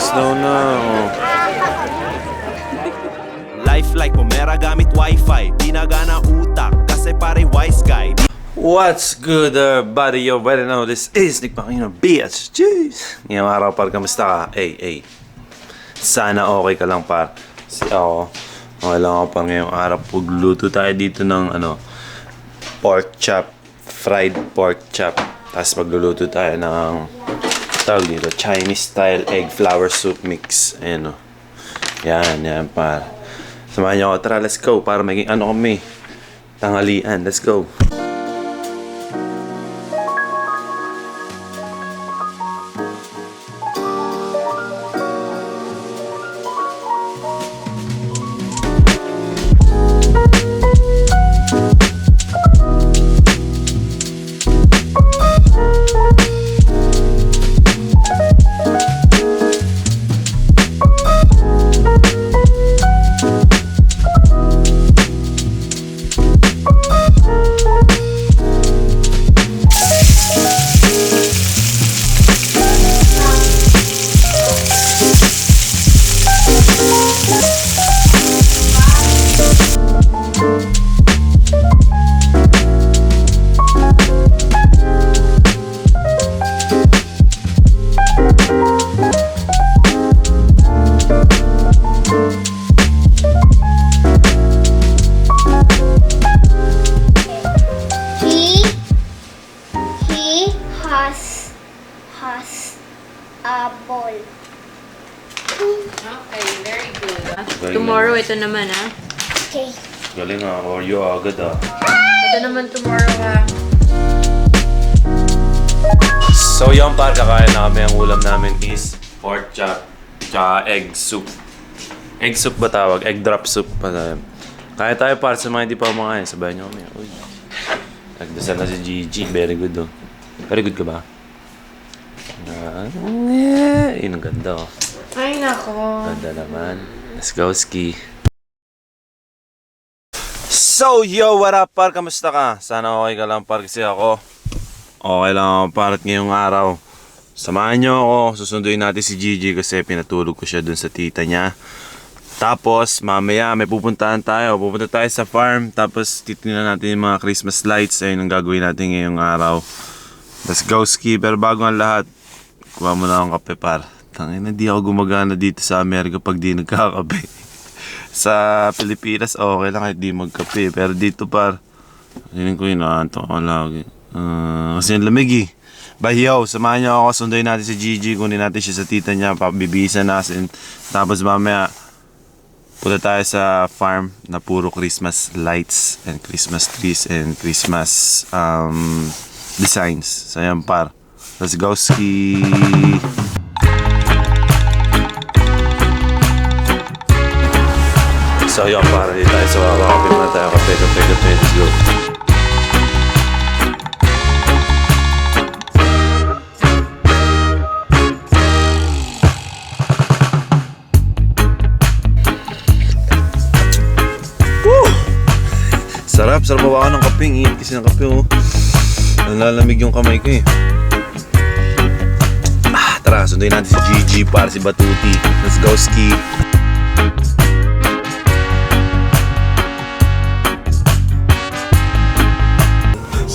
Snow na. Oh. Life like pumera gamit wifi. Pinagana utak kasi pare wise guy. What's good, buddy? You better know this is Nick Pangino, bitch. Jeez. Ngayong araw, par, kamusta ka? Hey. Sana okay ka lang, par. Kasi ako, okay lang ako, par, ngayong araw. Pagluto tayo dito ng, pork chop. Fried pork chop. Tapos magluluto tayo ng, tawag dito, Chinese style egg flour soup mix. Ayan, o. Yan, par. Samahan niyo ako. Tara, let's go. Para maging kami. Tanghalian. Let's go. Has a ball. Okay, very good. Tomorrow, ito naman ha. Okay. Galing nga. Or you agad Ito naman tomorrow ha. So yung par, kakain na kami. Ang ulam namin is pork chop tsaka egg soup. Egg soup ba tawag? Egg drop soup pa tayo. Kaya tayo par sa mga hindi pa kumakain. Sabayan nyo kami. Uy. Nagdasal na si Gigi. Very good oh. Very good ka ba? Yun ang ganda oh. Ay nako. Ganda naman. Let's go ski. So yo, what up par? Kamusta ka? Sana okay ka lang par kasi ako. Okay lang ako par at ngayong araw. Samahan nyo ako. Susunduin natin si Gigi kasi pinatulog ko siya dun sa tita niya. Tapos mamaya may pupuntahan tayo. Pupunta tayo sa farm. Tapos titignan natin yung mga Christmas lights. Ayun ang gagawin natin ngayong araw. Let's go ski. Pero bago ang lahat, kuha mo na akong kape par. Tangina, di ako gumagana dito sa Amerika pag di nagkakape. Sa Pilipinas, okay lang kahit di magkape. Pero dito par, hindi ko inaanto ako lagi. Kasi yung lamig eh. Bahiyaw, samahan niyo ako. Sunduin natin si Gigi. Kunin natin siya sa tita niya. Pabibisan natin. Tapos mamaya, punta tayo sa farm na puro Christmas lights and Christmas trees and Christmas designs. So yan par. Let's go ski! So yun par, dito tayo sa kakapin na tayo. Kape, let's go! Woo! Sarap bawa ng kape. Ingat kasi ng kape oh. Nalalamig yung kamay ko eh. Tara, sunduin natin si Gigi para si Batuti. Let's go ski!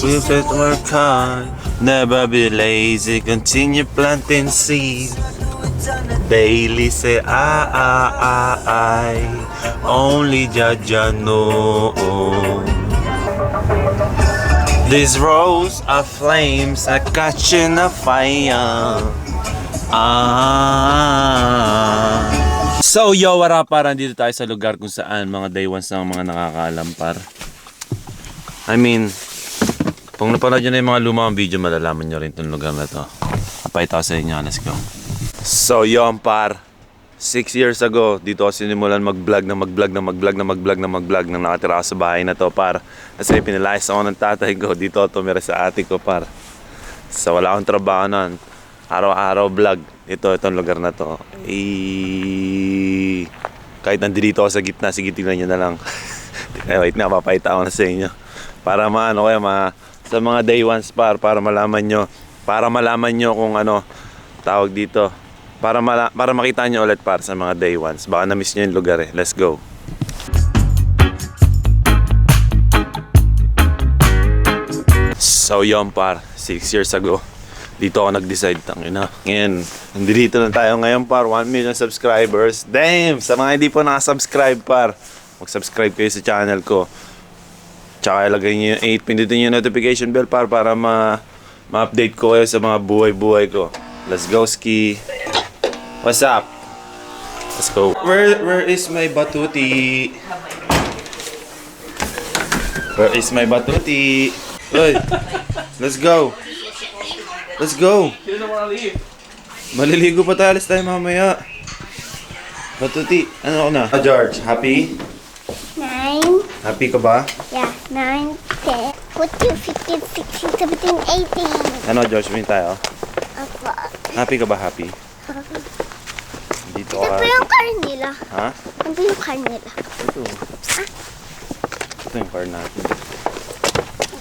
If it work hard, never be lazy, continue planting seeds. Daily say I, only Jaja know. These rose are flames are catching a fire. So yo, what up par? Nandito tayo sa lugar kung saan mga day ones ng mga nakakaalam par. I mean, kung napanood nyo na yung mga lumang video, malalaman nyo rin itong lugar na to. Napahita ko sa inyo, let's go. So yun par, 6 years ago, dito ako sinimulan mag-vlog nang nakatira ako sa bahay na to par. Kasi pinilayas ako ng tatay ko, dito ako tumira sa ate ko par. So wala akong trabaho nun. Araw-araw vlog. Itong lugar na to. Kahit nandito ako sa gitna, sige tignan nyo na lang. Wait na, papahita ko na sa inyo. Para maano kayo, sa mga day ones para malaman nyo kung ano tawag dito, para makita nyo ulit par sa mga day ones. Baka na-miss nyo yung lugar eh. Let's go. So yun par, 6 years ago, dito ako nag-decide, tangina. Ngayon, nandito na tayo ngayon par, 1 million subscribers. Damn! Sa mga hindi po nakasubscribe par, mag-subscribe kayo sa channel ko. Tsaka ilagay nyo yung 8, pindutin nyo yung notification bell par para ma-update ko kayo sa mga buhay-buhay ko. Let's go ski! What's up? Let's go. Where is my batuti? Where is my batuti? Uy! Let's go! Let's go! Maliligo pa tayo. Alis tayo mamaya. Batuti, ano ko na? George, happy? 9. Happy ka ba? Yeah, 9, 10, 14, 15, 16, 17, 18. Ano, George, win tayo? Apa. Happy ka ba, happy? Dito Ito ka. po yung car nila. Ha? Ano po yung car nila? Ito. Ito yung car natin.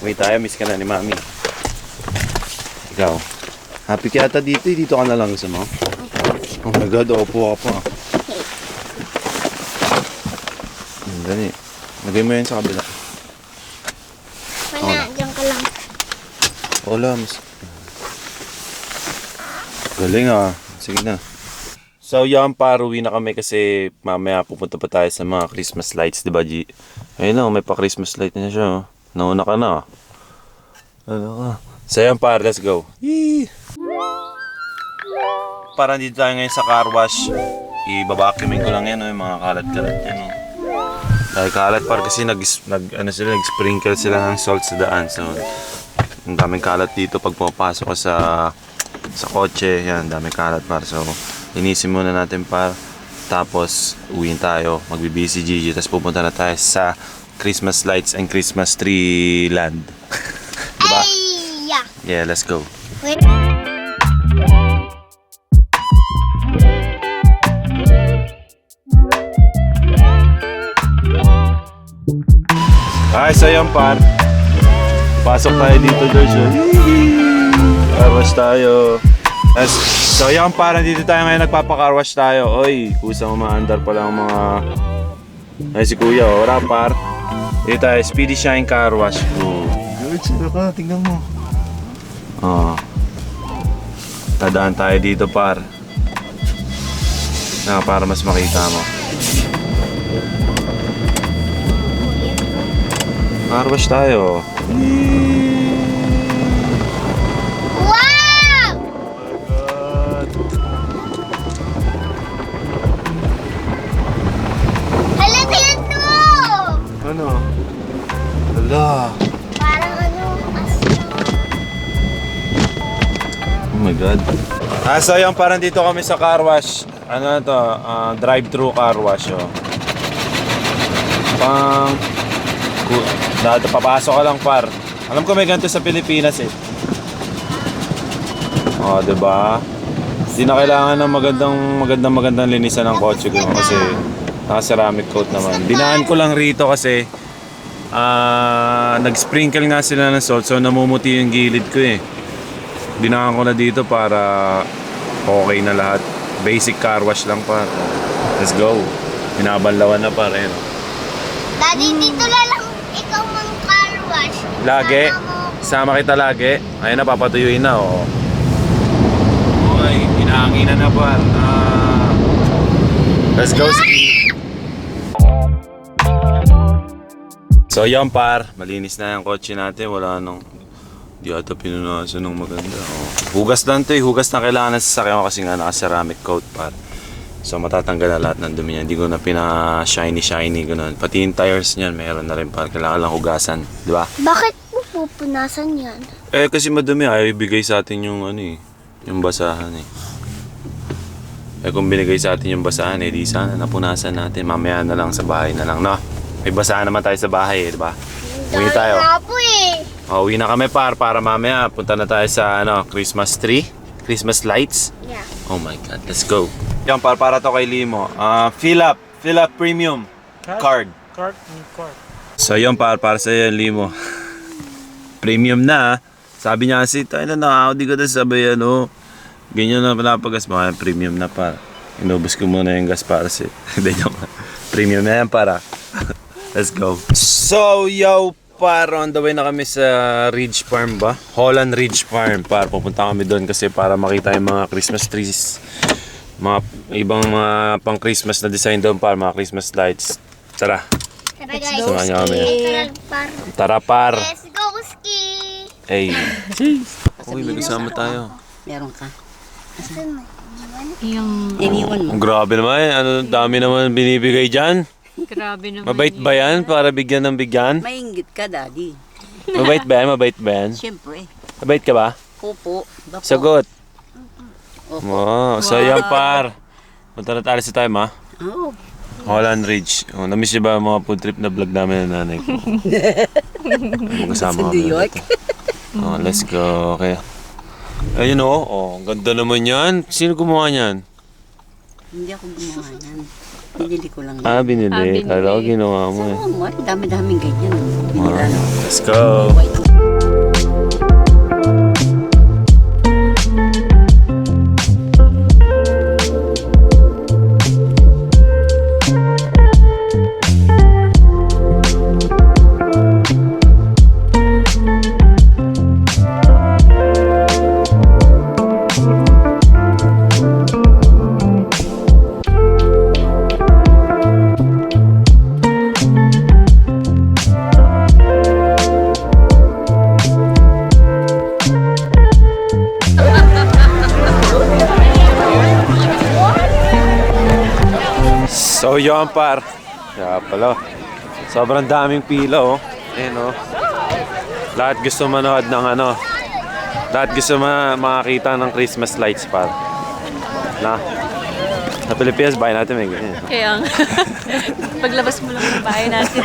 Wait tayo, miss ka na ni Mami. Ikaw. Happy ka yata dito, eh. Dito ka na lang gusto mo. Oh my God, upo ka pa. Dali. Lagay mo yan sa kabila. Wala, dyan ka lang. Wala, mas... Galing ah. Sige na. So yan, paruwi na kami kasi mamaya pupunta pa tayo sa mga Christmas lights, diba G? Ayun na, may pa Christmas light na siya. Nauna ka na. Ano ka? So yan par, let's go. Yee! Parang dito tayo ngayon sa car wash. Ibabacuumin ko lang yan, yung mga kalat-kalat yan. Dahil kalat par kasi nag-sprinkle sila ng salt sa daan. So, ang daming kalat dito pag pumapasok ka sa kotse. Yan, daming kalat par. So, linisin muna natin par. Tapos, uwiin tayo. Magbibisi si Gigi. Tapos pupunta na tayo sa Christmas lights and Christmas tree land. Diba? Ay, yeah. Yeah, let's go. Wait. Ay, so yun par. Pasok tayo dito, George. Carwash tayo. So yun par, dito tayo ngayon nagpapakarwash tayo. Oy, kusang umaandar pala ang mga... Ay, si Kuya, wala par. Dito tayo, Speedy Shine Car Wash. Oh. George, sino ka? Tingnan mo. Oh. Tadaan tayo dito par. Para mas makita mo. Car wash tayo. Wow! Hala, tingnan mo! Ano? Hala. Parang ano, Oh my God. So yung parang dito kami sa car wash. Ano na to? Drive-thru car wash. Oh. Dito papasok ka lang par. Alam ko may ganito sa Pilipinas eh. Oh, 'di ba? Hindi na kailangan ng magandang linisan ng kotse ko kasi naka-ceramic coat naman. Dinaan ko lang rito kasi nag-sprinkle nga sila ng salt so namumuti yung gilid ko eh. Dinaan ko na dito para okay na lahat. Basic car wash lang par. Let's go. Binabanlawan na par eh. No? Daddy, dito lang ikaw mang car wash. Lagi. Sama mo. Sama kita lagi. Ayun na, papatuyuin na, oh. Okay, inaanginan na pa. Let's go, ski. So, yan par. Malinis na yung kotse natin. Wala nang... Di ata pinunasan ng maganda. Oh. Hugas lang to eh. Hugas na kailangan ng sasakyan ko kasi nga naka-ceramic coat par. So matatanggal na lahat ng dumi niya. Hindi ko na pina-shiny ganun. Pati yung tires niyan, meron na rin par. Kailangan lang hugasan, di ba? Bakit mo pupunasan yan? Eh kasi madumi, ayaw ibigay sa atin yung ano eh, yung basahan eh. Eh kung binigay sa atin yung basahan eh, di sana napunasan natin. Mamaya na lang sa bahay na lang, no? May basahan naman tayo sa bahay eh, di ba? Uwi tayo. Nga po eh. Oh, uwi na kami par para mamaya punta na tayo sa ano, Christmas tree, Christmas lights. Yeah. Oh my God, let's go. Yan para to kay Limo. Fill up premium card. Card. So yun para sa yan Limo. Premium na. Sabi niya kasi tayo na Audi ko na sabay ano. Ganyan na pinapagas mo. Premium na par. Inubos ko muna yung gas para si... Hindi joke. Premium na yan para. Let's go. So, yo, par, on the way na kami sa Ridge Farm ba? Holland Ridge Farm. Par, pupunta kami doon kasi para makita yung mga Christmas trees. Mga ibang mga pang Christmas na design doon para mga Christmas lights. Tara. Tara guys. Samahan niyo kami. Tara par. Tara, par. Let's go, ski! Hey. Uy, may kasama tayo. Meron ka. Asan mo? Iniwan mo. Grabe naman. Ano, dami naman binibigay dyan. Grabe naman. Mabait ba yan para bigyan ng bigyan? Maingit ka, Daddy. Mabait ba yan? Mabait ba yan? Siyempre. Mabait ka ba? Opo. Bapo. Sagot. Opo. Wow, so yan par. Punta na tayo sa time ha. Oh. Holland Ridge. Oh, na-miss niyo ba ang mga food trip na vlog namin ng nanay ko? Magkasama Sa kami New York. dito. Oh, let's go. Okay. Ayun oh. Oh, ang ganda naman yan. Sino gumawa niyan? Hindi ako gumawa yan. Pinili ko lang. Ah, binili. binili. Kala ko ginawa mo eh. Oo, mo. Dami-daming ganyan. Binila lang. Let's go. So yun par. Kaya pala. Sobrang daming pila oh. Ayan oh. Lahat gusto manood ng ano. Lahat gusto makakita ng Christmas lights par. Na. Sa Pilipinas, bahay natin may ganyan. Kaya nga. Paglabas mo lang ng bahay natin.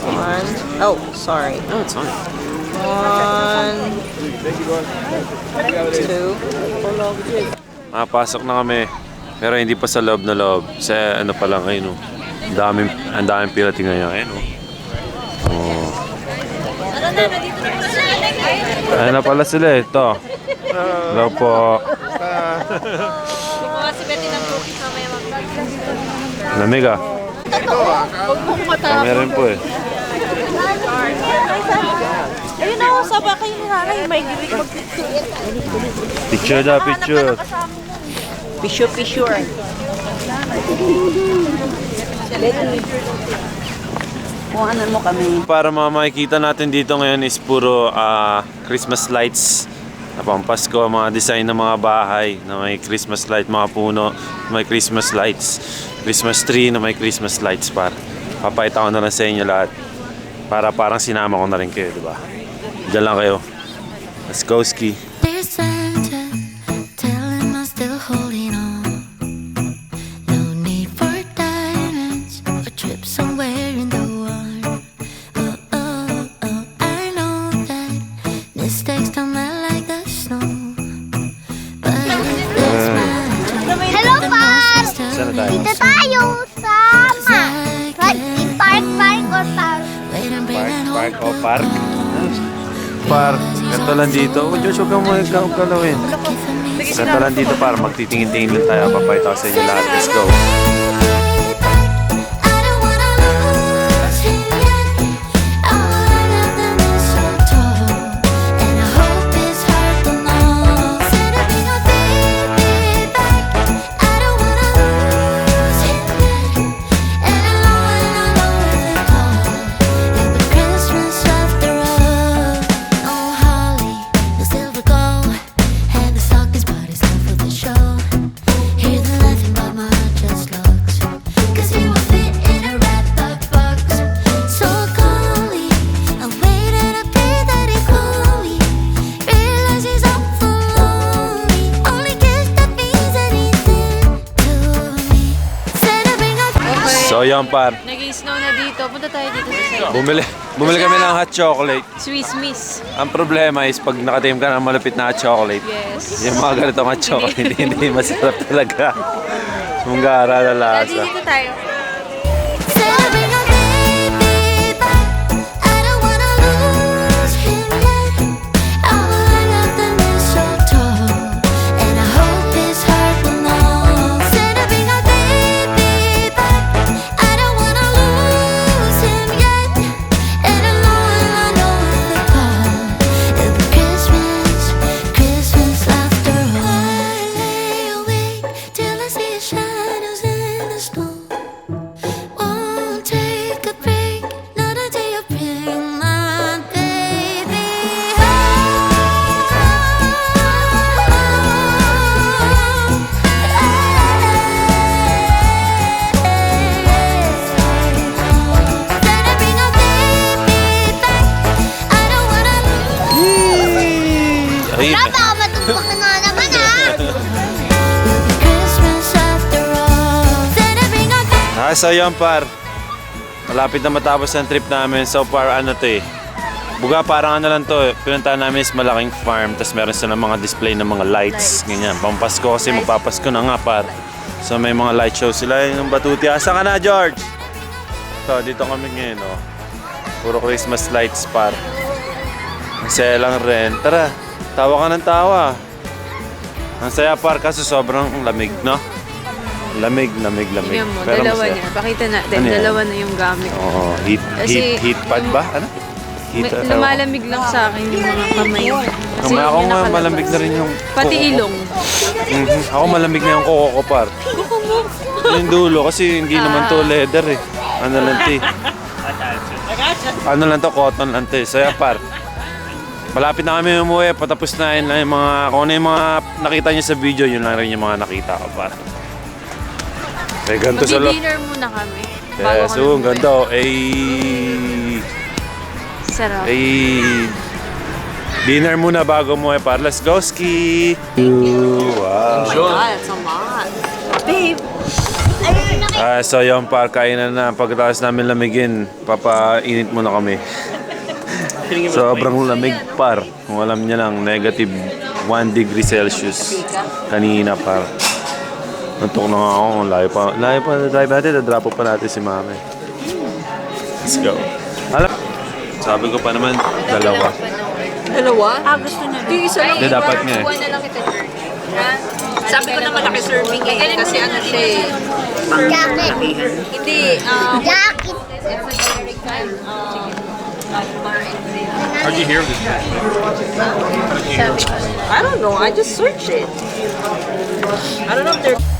One. Oh, sorry. No, it's fine. 1, 2. Makapasok na kami. Pero hindi pa sa loob na loob. Sa ano pa lang ngayon oh. Ang daming pila tingnan niya. Ayan oh. Oh. Ayan na pala sila eh. Ito. Hello po. Kumuha si Betty ng cookies mamaya mag-vlog. Lamig ah. Kami rin po eh. Ayun ako, saba kayo ni nanay. May gilig Picture na, picture. Picture. Kung ano mo kami. Para makikita natin dito ngayon is puro Christmas lights na pampasko, mga design ng mga bahay na may Christmas light, mga puno may Christmas lights, Christmas tree na may Christmas lights par. Papakita ko na lang sa inyo lahat para parang sinama ko na rin kayo, di ba? Diyan lang kayo. Let's go ski. Dear Santa, tell him I'm still holding on. No need for diamonds or trips somewhere in the warm. Oh, oh, oh, I know that mistakes don't melt like the snow. But if this matter, Hello, par! Saan na tayo? Dito tayo sama. Park or park? wait, I'm bringing Park hope. o park? Park. Ganito lang dito. Oh, Diyos, huwag kang galawin. Ganito lang dito par. Magtitingin-tingin lang tayo. Papakita ko sa inyo lahat. Let's go. I don't wanna lose him yet. I wanna love the mistletoe, and I hope his heart will know. Said I'll be no baby back. I don't wanna lose him yet. And I know it's cold. It'll be Christmas after all. No holly, no silver gold, and the stockings bought is not for the show. Hear them laughing but my heart just looks, 'cause he will fit in a wrap-up box. So calmly, I waited a day that he called me. Realize he's awful lonely. Only kiss that means anything to me. Said I bring a So yan par. Nag-i-snow na dito. Punta tayo dito sa side. Bumili kami ng hot chocolate. Swiss Miss. Ang problema is pag nakatim ka ng malapit na hot chocolate, Yes. yung mga ganitong hot chocolate, hindi masarap talaga. Yung gara na Daddy, lasa. dito tayo. Said I bring a baby back. I don't wanna lose him yet. I wanna love the mistletoe, So yun par, malapit na matapos ang trip namin. So far ano to eh, buga parang ano lang to, pinuntahan namin is malaking farm. Tapos meron sila mga display ng mga lights, ganyan. Pampasko kasi magpapasko na nga par. So may mga light show sila. Yung batuti, asa ka na George? So dito kami ngayon oh. Puro Christmas lights par. Ang saya lang rin. Tara, tawa ka ng tawa. Ang saya par kasi sobrang lamig, no? Lamig. Tingnan mo, Pero dalawa masaya. niya. Pakita natin, Ano yan? dalawa na yung gamit. Oo, Kasi heat pad ba? Ano? Heat, Lumalamig lang sa akin yung mga kamay. Kasi Kamay ako yun nga, nakalabas. malamig na rin yung Pati kuko ko. ilong. Ako malamig na yung kuko ko par. Yung dulo kasi hindi naman to leather eh. Ano lang to eh. Ano lang to, cotton lang to eh. So yan par. Malapit na kami umuwi, patapos na yun lang yung mga, kung ano yung mga nakita niyo sa video, yun lang rin yung mga nakita ko par. Eh, ganito sa lo. Mag-dinner muna kami. Yes, kami ang umuwi. ganda oh. Sarap. Dinner muna bago mo par. Let's go ski! Wow! So yung par, kainan na. Pagkatapos namin lamigin, papainit muna kami. Sobrang lamig par. Kung alam niya lang, negative 1 degree Celsius. Kanina par. Nantok na nga ako. Layo pa na drive natin. Drop pa natin si mami. Let's go. Alam, sabi ko pa naman, dalawa. Dalawa? Gusto niya. Di isa lang. Hindi, dapat nga eh. Iwan na lang kita, George. Sabi ko na malaki serving eh. Kasi ano siya eh. Jacket. Hindi. Jacket. How'd you hear this? I don't know. I just searched it. I don't know if they're...